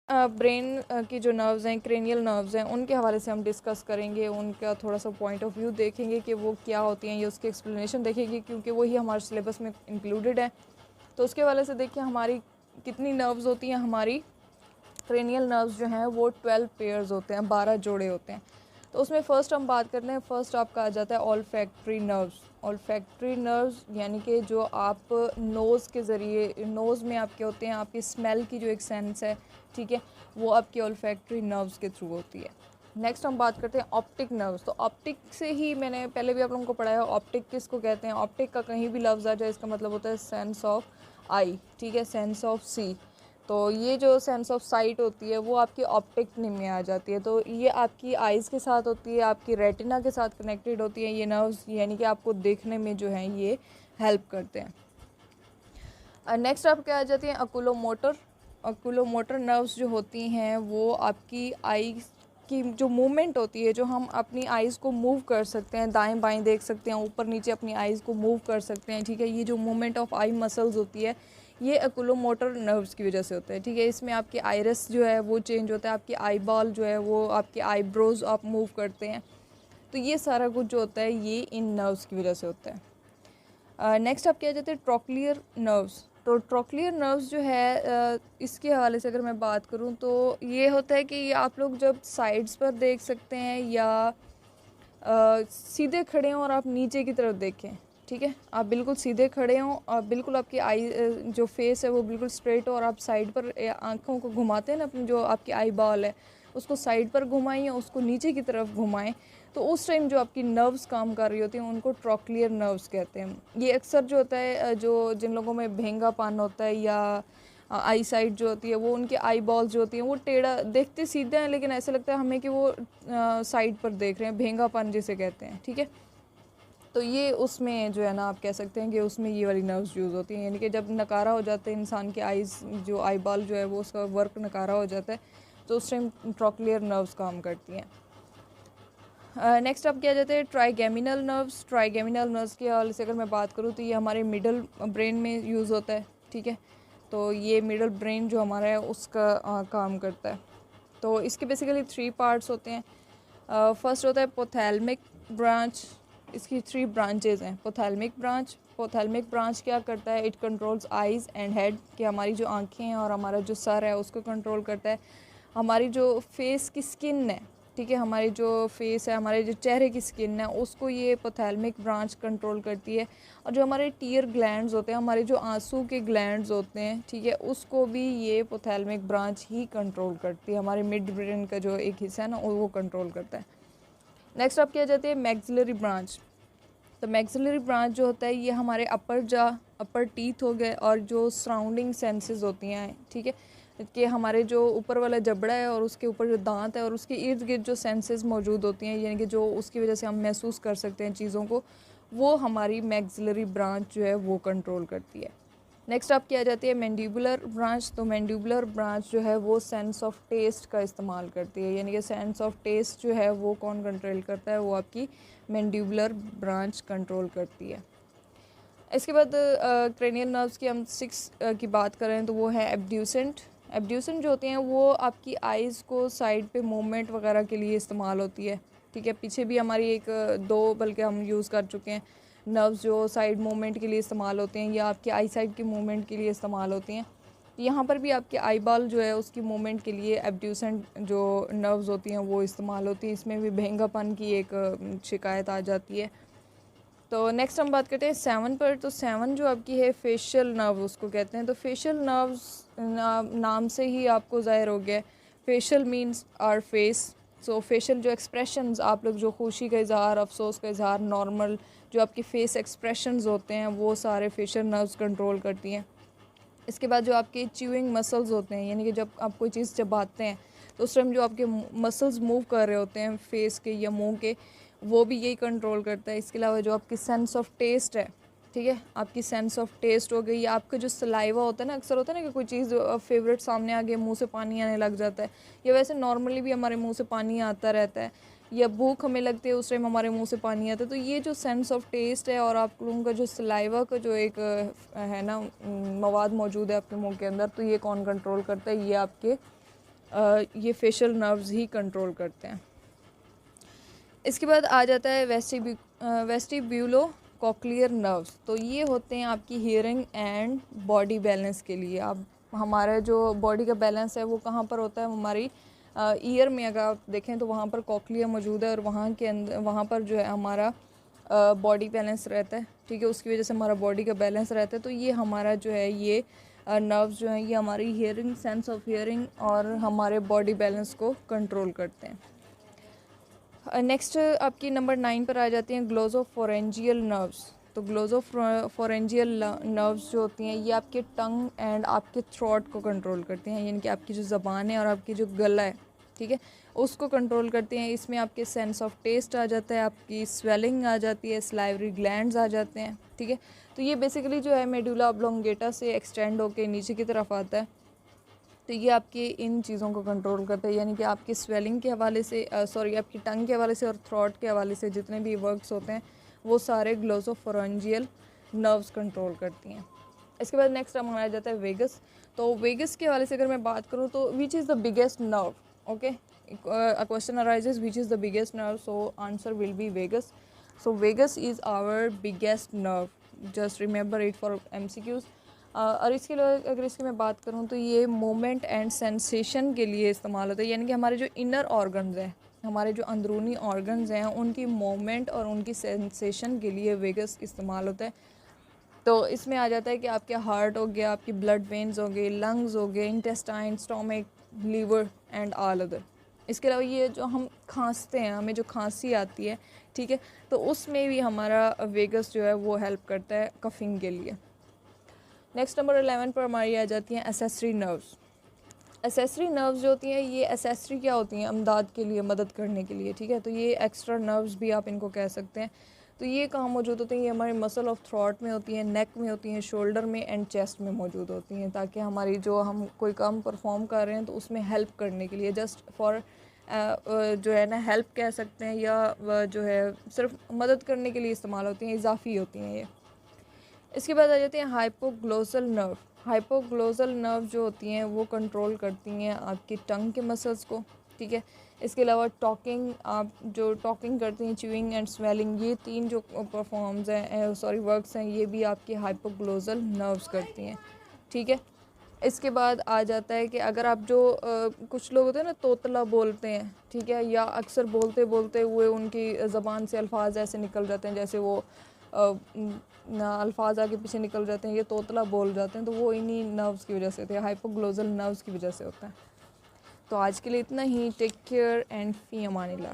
Brain की जो nerves हैं, क्रेनियल नर्व्स हैं, उनके हवाले से हम डिस्कस करेंगे, उनका थोड़ा सा पॉइंट ऑफ व्यू देखेंगे कि वो क्या होती हैं, ये उसकी एक्सप्लेनेशन देखेंगे क्योंकि वही हमारे सिलेबस में इंक्लूडेड है। तो उसके हवाले से देखिए हमारी कितनी नर्व्स होती हैं। हमारी क्रेनियल नर्व्स जो हैं वो 12 पेयर्स होते हैं, 12 जोड़े होते हैं। तो उसमें फ़र्स्ट हम बात करते हैं, फ़र्स्ट आपका आ जाता है ऑल्फैक्टरी नर्व्स। ऑल्फैक्टरी नर्व्स यानी कि जो आप नोज़ के ज़रिए, नोज़ में आपके होते हैं, आपकी स्मेल की जो एक सेंस है, ठीक है, वो आपकी ऑल्फैक्टरी नर्व्स के थ्रू होती है। नेक्स्ट हम बात करते हैं ऑप्टिक नर्व्स। तो ऑप्टिक से ही मैंने पहले भी आप लोगों को पढ़ाया, ऑप्टिक किसको कहते हैं। ऑप्टिक का कहीं भी लफ्ज़ आ जाए इसका मतलब होता है सेंस ऑफ आई, ठीक है, सेंस ऑफ सी। तो ये जो सेंस ऑफ साइट होती है वो आपकी ऑप्टिक में आ जाती है। तो ये आपकी आइज़ के साथ होती है, आपकी रेटिना के साथ कनेक्टेड होती है ये नर्व्स, यानी कि आपको देखने में जो है ये हेल्प करते हैं। नेक्स्ट आप क्या आ जाती हैं, अकुलोमोटर। अकुलोमोटर नर्व्स जो होती हैं वो आपकी आई की जो मूवमेंट होती है, जो हम अपनी आइज़ को मूव कर सकते हैं, दाएं बाएं देख सकते हैं, ऊपर नीचे अपनी आइज़ को मूव कर सकते हैं, ठीक है, ये जो मूवमेंट ऑफ आई मसल्स होती है ये अकुलोमोटर नर्व्स की वजह से होता है, ठीक है। इसमें आपकी आइरिस जो है वो चेंज होता है, आपकी आई बॉल जो है वो, आपके आईब्रोज आप मूव करते हैं। तो ये सारा कुछ जो होता है ये इन नर्व्स की वजह से होता है। नेक्स्ट आप क्या जाते हैं, ट्रोक्लियर नर्व्स। तो ट्रोक्लियर नर्व्स जो है इसके हवाले से अगर मैं बात करूँ तो ये होता है कि आप लोग जब साइड्स पर देख सकते हैं या सीधे खड़े हों और आप नीचे की तरफ देखें, ठीक है, आप बिल्कुल सीधे खड़े हों और बिल्कुल आपकी आई जो फेस है वो बिल्कुल स्ट्रेट हो और आप साइड पर आँखों को घुमाते हैं ना, अपनी जो आपकी आई बॉल है उसको साइड पर घुमाएं, उसको नीचे की तरफ घुमाएं। तो उस टाइम जो आपकी नर्व्स काम कर रही होती हैं उनको ट्रोक्लियर नर्व्स कहते हैं। ये अक्सर जो होता है, जो जिन लोगों में भेंगापन होता है या आई साइड जो होती है वो, उनकी आई बॉल्स जो होती हैं वो टेढ़ा देखते सीधे हैं लेकिन ऐसे लगता है हमें कि वो साइड पर देख रहे हैं, भेंगापन जिसे कहते हैं, ठीक है। तो ये उसमें जो है ना आप कह सकते हैं कि उसमें ये वाली नर्व्स यूज़ होती हैं, यानी कि जब नकारा हो जाते हैं इंसान के आइज़, जो आई बॉल जो है वो उसका वर्क नकारा हो जाता है तो उस टाइम ट्रोक्लियर नर्व्स काम करती हैं। नेक्स्ट अब क्या जाते हैं, ट्राइगेमिनल नर्व्स। ट्राइगेमिनल नर्व्स के हवाले से अगर मैं बात करूँ तो ये हमारे मिडल ब्रेन में यूज़ होता है, ठीक है। तो ये मिडल ब्रेन जो हमारा है उसका काम करता है। तो इसके बेसिकली 3 पार्ट्स होते हैं। फर्स्ट होता है पोथैल्मिक ब्रांच। इसकी 3 ब्रांचेज हैं। पोथैल्मिक ब्रांच, पोथैल्मिक ब्रांच क्या करता है, it controls eyes and head, कि हमारी जो आँखें हैं और हमारा जो सर है उसको कंट्रोल करता है। हमारी जो फेस की स्किन है, ठीक है, हमारी जो फेस है, हमारे जो चेहरे की स्किन है उसको ये पोथैल्मिक ब्रांच कंट्रोल करती है। और जो हमारे टीयर ग्लैंड्स होते हैं, हमारे जो आंसू के ग्लैंड्स होते हैं, ठीक है, उसको भी ये पोथैल्मिक ब्रांच ही कंट्रोल करती है। हमारे मिड ब्रेन का जो एक हिस्सा है ना वो कंट्रोल करता है। नेक्स्ट आप क्या जाते हैं, मैक्सिलरी ब्रांच। तो मैक्सिलरी ब्रांच जो होता है ये हमारे अपर टीथ हो गए और जो सराउंडिंग सेंसेस होती हैं, ठीक है, कि हमारे जो ऊपर वाला जबड़ा है और उसके ऊपर जो दांत है और उसके इर्द गिर्द जो सेंसेस मौजूद होती हैं, यानी कि जो उसकी वजह से हम महसूस कर सकते हैं चीज़ों को, वो हमारी मैक्सिलरी ब्रांच जो है वो कंट्रोल करती है। नेक्स्ट आप क्या आ जाती है, मैंडिबुलर ब्रांच। तो मैंडिबुलर ब्रांच जो है वो सेंस ऑफ टेस्ट का इस्तेमाल करती है, यानी कि सेंस ऑफ टेस्ट जो है वो कौन कंट्रोल करता है, वो आपकी मैंडिबुलर ब्रांच कंट्रोल करती है। इसके बाद क्रेनियल नर्व्स की हम 6 की बात करें तो वो है एब्ड्यूसेंट। एब्ड्यूसेंट जो होती हैं वो आपकी आइज़ को साइड पे मूवमेंट वगैरह के लिए इस्तेमाल होती है, ठीक है। पीछे भी हमारी एक 2 बल्कि हम यूज़ कर चुके हैं नर्व्स जो साइड मूवमेंट के लिए इस्तेमाल होते हैं या आपकी आई साइड की मूवमेंट के लिए इस्तेमाल होती हैं। यहाँ पर भी आपकी आई बॉल जो है उसकी मूवमेंट के लिए एब्ड्यूसेंट जो नर्व्स होती हैं वो इस्तेमाल होती हैं। इसमें भी भेंगापन की एक शिकायत आ जाती है। तो नेक्स्ट हम बात करते हैं 7 पर। तो 7 जो आपकी है फेशियल नर्व उसको कहते हैं। तो फेशियल नर्व्स नाम से ही आपको ज़ाहिर हो गया, facial means our face. So facial जो एक्सप्रेशंस आप लोग जो खुशी का इज़हार, अफसोस का इज़हार, नॉर्मल जो आपके फेस एक्सप्रेशंस होते हैं वो सारे फेशियल नर्व्स कंट्रोल करती हैं। इसके बाद जो आपके च्यूइंग मसल्स होते हैं, यानी कि जब आप कोई चीज़ चबाते हैं तो उस टाइम जो आपके मसल्स मूव कर रहे होते हैं फेस के या मुंह के, वो भी यही कंट्रोल करता है। इसके अलावा जो आपकी सेंस ऑफ टेस्ट है, ठीक है, आपकी सेंस ऑफ टेस्ट हो गई, या आपका जो सलाइवा होता है ना, अक्सर होता है ना कि कोई चीज़ फेवरेट सामने आ गई मुंह से पानी आने लग जाता है, या वैसे नॉर्मली भी हमारे मुंह से पानी आता रहता है, या भूख हमें लगती है उस टाइम हमारे मुंह से पानी आता है। तो ये जो सेंस ऑफ टेस्ट है और आप लोगों का जो सलाइवा का जो एक है ना मवाद मौजूद है आपके मुंह के अंदर, तो ये कौन कंट्रोल करता है, ये आपके ये फेशियल नर्व्स ही कंट्रोल करते हैं। इसके बाद आ जाता है वेस्टिब्यूलो कॉक्लियर नर्व्स। तो ये होते हैं आपकी हियरिंग एंड बॉडी बैलेंस के लिए। अब हमारा जो बॉडी का बैलेंस है वो कहाँ पर होता है, हमारी ईयर में अगर आप देखें तो वहाँ पर कॉक्लिया मौजूद है और वहाँ के अंदर वहाँ पर जो है हमारा बॉडी बैलेंस रहता है, ठीक है। उसकी वजह से हमारा बॉडी का बैलेंस रहता है। तो ये हमारा जो है ये नर्व्स जो हैं ये हमारी हियरिंग, सेंस ऑफ हियरिंग और हमारे बॉडी बैलेंस को कंट्रोल करते हैं। नेक्स्ट आपकी नंबर 9 पर आ जाती हैं ग्लोसोफोरेंजियल नर्व्स। तो ग्लोसोफोरेंजियल नर्व्स जो होती हैं ये आपके टंग एंड आपके थ्रोट को कंट्रोल करती हैं, यानी कि आपकी जो ज़बान है और आपकी जो गला है, ठीक है, उसको कंट्रोल करती हैं। इसमें आपके सेंस ऑफ टेस्ट आ जाता है, आपकी स्वेलिंग आ जाती है, सलाइवरी ग्लैंड्स आ जाते हैं, ठीक है। तो ये बेसिकली जो है मेडुला ऑब्लोंगेटा से एक्सटेंड होकर नीचे की तरफ आता है। तो ये आपकी इन चीज़ों को कंट्रोल करता है, यानी कि आपकी स्वेलिंग के हवाले से आपकी टंग के हवाले से और थ्रोट के हवाले से जितने भी वर्क्स होते हैं वो सारे ग्लोसोफोरेंजियल नर्व्स कंट्रोल करती हैं। इसके बाद नेक्स्ट हमारा आ जाता है वेगस। तो वेगस के हवाले से अगर मैं बात करूँ तो which is the biggest nerve, okay, a question arises which is the biggest nerve, so answer will be vagus. So vagus is our biggest nerve, just remember it for MCQs. और इसके लिए अगर इसकी मैं बात करूँ तो ये मोमेंट एंड सेंसेशन के लिए इस्तेमाल होता है, यानी कि हमारे जो इनर ऑर्गन्स हैं, हमारे जो अंदरूनी ऑर्गन्स हैं उनकी मोमेंट और उनकी सेंसेशन के लिए वेगस इस्तेमाल होता है। तो इसमें आ जाता है कि आपके हार्ट हो गया, आपकी ब्लड वेन्स हो गए, लंग्स हो गए, intestine, stomach, liver and all other. इसके अलावा ये जो हम खांसते हैं, हमें जो खांसी आती है, ठीक है, तो उसमें भी हमारा वेगस जो है वो हेल्प करता है कफिंग के लिए। नेक्स्ट नंबर 11 पर हमारी आ जाती हैं एसेसरी नर्व्स। एसेसरी नर्व्स जो होती हैं ये एसेसरी क्या होती हैं, अमदाद के लिए, मदद करने के लिए, ठीक है। तो ये एक्स्ट्रा नर्व्स भी आप इनको कह सकते हैं। तो ये कहाँ मौजूद होती हैं, ये हमारे मसल ऑफ थ्रॉट में होती हैं, नेक में होती हैं, शोल्डर में एंड चेस्ट में मौजूद होती हैं, ताकि हमारी जो हम कोई काम परफॉर्म कर रहे हैं तो उसमें हेल्प करने के लिए, जस्ट फॉर जो है ना हेल्प कह सकते हैं, या जो है सिर्फ मदद करने के लिए इस्तेमाल होती हैं, इजाफी होती हैं ये। इसके बाद आ जाती हैं हाइपोग्लोसल नर्व। हाइपोग्लोसल नर्व जो होती हैं वो कंट्रोल करती हैं आपकी टंग के मसल्स को, ठीक है। इसके अलावा टॉकिंग, आप जो टॉकिंग करती हैं, च्यूइंग एंड स्मेलिंग, ये तीन जो परफॉर्म्स हैं वर्क्स हैं, ये भी आपकी हाइपोग्लोसल नर्व्स करती हैं, ठीक है। इसके बाद आ जाता है कि अगर आप जो कुछ लोग होते हैं ना तोतला बोलते हैं, ठीक है, या अक्सर बोलते बोलते हुए उनकी ज़बान से अल्फाज ऐसे निकल जाते हैं जैसे वो अल्फाज आगे पीछे निकल जाते हैं, ये तोतला बोल जाते हैं, तो वो इन्हीं नर्व्स की वजह से होते हैं, हाइपोग्लोसल नर्व्स की वजह से होता है। तो आज के लिए इतना ही। टेक केयर एंड फी अमानिल्लाह।